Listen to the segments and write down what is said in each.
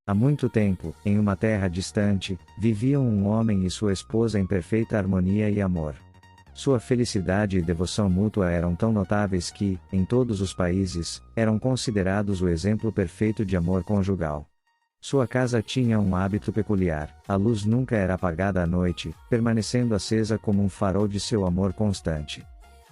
Há muito tempo, em uma terra distante, viviam um homem e sua esposa em perfeita harmonia e amor. Sua felicidade e devoção mútua eram tão notáveis que, em todos os países, eram considerados o exemplo perfeito de amor conjugal. Sua casa tinha um hábito peculiar: a luz nunca era apagada à noite, permanecendo acesa como um farol de seu amor constante.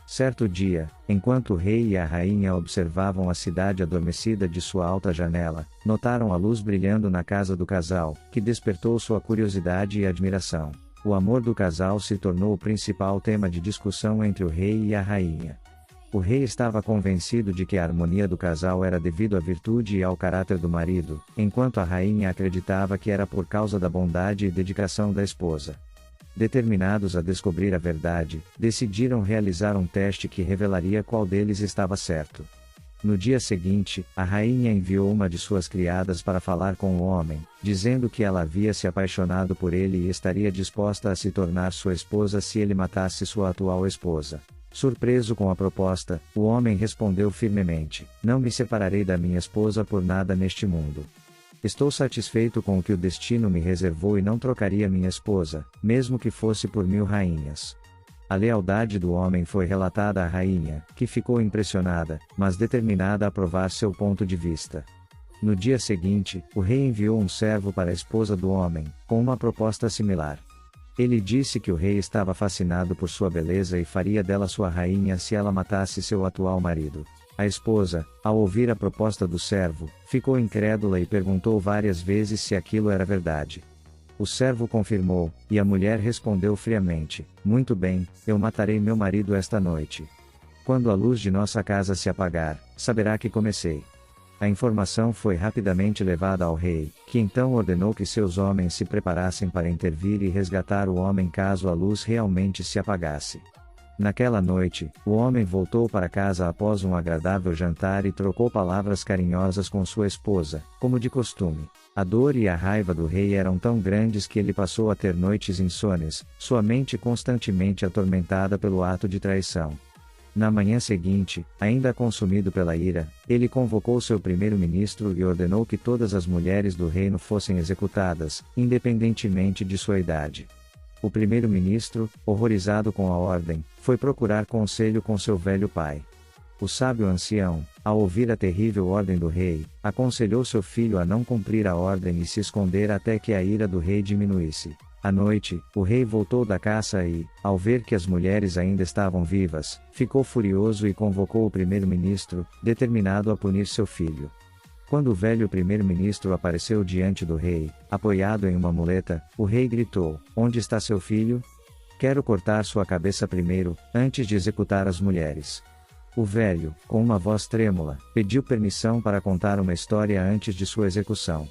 Certo dia, enquanto o rei e a rainha observavam a cidade adormecida de sua alta janela, notaram a luz brilhando na casa do casal, que despertou sua curiosidade e admiração. O amor do casal se tornou o principal tema de discussão entre o rei e a rainha. O rei estava convencido de que a harmonia do casal era devido à virtude e ao caráter do marido, enquanto a rainha acreditava que era por causa da bondade e dedicação da esposa. Determinados a descobrir a verdade, decidiram realizar um teste que revelaria qual deles estava certo. No dia seguinte, a rainha enviou uma de suas criadas para falar com o homem, dizendo que ela havia se apaixonado por ele e estaria disposta a se tornar sua esposa se ele matasse sua atual esposa. Surpreso com a proposta, o homem respondeu firmemente: "Não me separarei da minha esposa por nada neste mundo. Estou satisfeito com o que o destino me reservou e não trocaria minha esposa, mesmo que fosse por 1000 rainhas." A lealdade do homem foi relatada à rainha, que ficou impressionada, mas determinada a provar seu ponto de vista. No dia seguinte, o rei enviou um servo para a esposa do homem, com uma proposta similar. Ele disse que o rei estava fascinado por sua beleza e faria dela sua rainha se ela matasse seu atual marido. A esposa, ao ouvir a proposta do servo, ficou incrédula e perguntou várias vezes se aquilo era verdade. O servo confirmou, e a mulher respondeu friamente: "Muito bem, eu matarei meu marido esta noite. Quando a luz de nossa casa se apagar, saberá que comecei." A informação foi rapidamente levada ao rei, que então ordenou que seus homens se preparassem para intervir e resgatar o homem caso a luz realmente se apagasse. Naquela noite, o homem voltou para casa após um agradável jantar e trocou palavras carinhosas com sua esposa, como de costume. A dor e a raiva do rei eram tão grandes que ele passou a ter noites insones, sua mente constantemente atormentada pelo ato de traição. Na manhã seguinte, ainda consumido pela ira, ele convocou seu primeiro-ministro e ordenou que todas as mulheres do reino fossem executadas, independentemente de sua idade. O primeiro-ministro, horrorizado com a ordem, foi procurar conselho com seu velho pai. O sábio ancião, ao ouvir a terrível ordem do rei, aconselhou seu filho a não cumprir a ordem e se esconder até que a ira do rei diminuísse. À noite, o rei voltou da caça e, ao ver que as mulheres ainda estavam vivas, ficou furioso e convocou o primeiro-ministro, determinado a punir seu filho. Quando o velho primeiro-ministro apareceu diante do rei, apoiado em uma muleta, o rei gritou: "Onde está seu filho? Quero cortar sua cabeça primeiro, antes de executar as mulheres." O velho, com uma voz trêmula, pediu permissão para contar uma história antes de sua execução.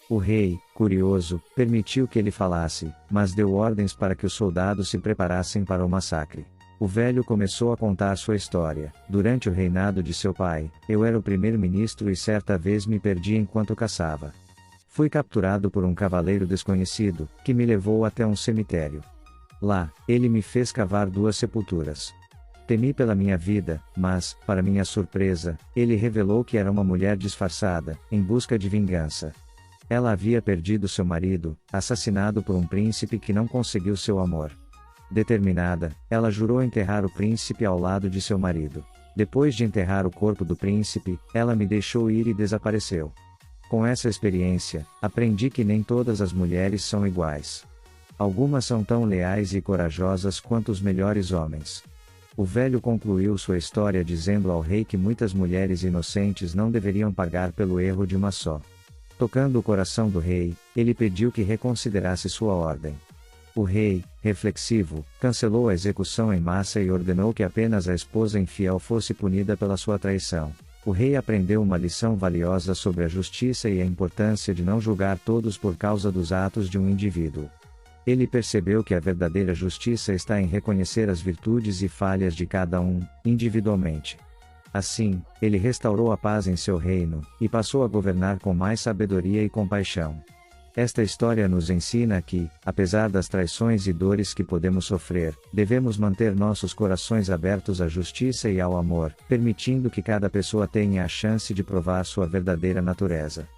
O rei, curioso, permitiu que ele falasse, mas deu ordens para que os soldados se preparassem para o massacre. O velho começou a contar sua história: "Durante o reinado de seu pai, eu era o primeiro-ministro e certa vez me perdi enquanto caçava. Fui capturado por um cavaleiro desconhecido, que me levou até um cemitério. Lá, ele me fez cavar 2 sepulturas. Temi pela minha vida, mas, para minha surpresa, ele revelou que era uma mulher disfarçada, em busca de vingança. Ela havia perdido seu marido, assassinado por um príncipe que não conseguiu seu amor. Determinada, ela jurou enterrar o príncipe ao lado de seu marido. Depois de enterrar o corpo do príncipe, ela me deixou ir e desapareceu. Com essa experiência, aprendi que nem todas as mulheres são iguais. Algumas são tão leais e corajosas quanto os melhores homens." O velho concluiu sua história dizendo ao rei que muitas mulheres inocentes não deveriam pagar pelo erro de uma só. Tocando o coração do rei, ele pediu que reconsiderasse sua ordem. O rei, reflexivo, cancelou a execução em massa e ordenou que apenas a esposa infiel fosse punida pela sua traição. O rei aprendeu uma lição valiosa sobre a justiça e a importância de não julgar todos por causa dos atos de um indivíduo. Ele percebeu que a verdadeira justiça está em reconhecer as virtudes e falhas de cada um, individualmente. Assim, ele restaurou a paz em seu reino, e passou a governar com mais sabedoria e compaixão. Esta história nos ensina que, apesar das traições e dores que podemos sofrer, devemos manter nossos corações abertos à justiça e ao amor, permitindo que cada pessoa tenha a chance de provar sua verdadeira natureza.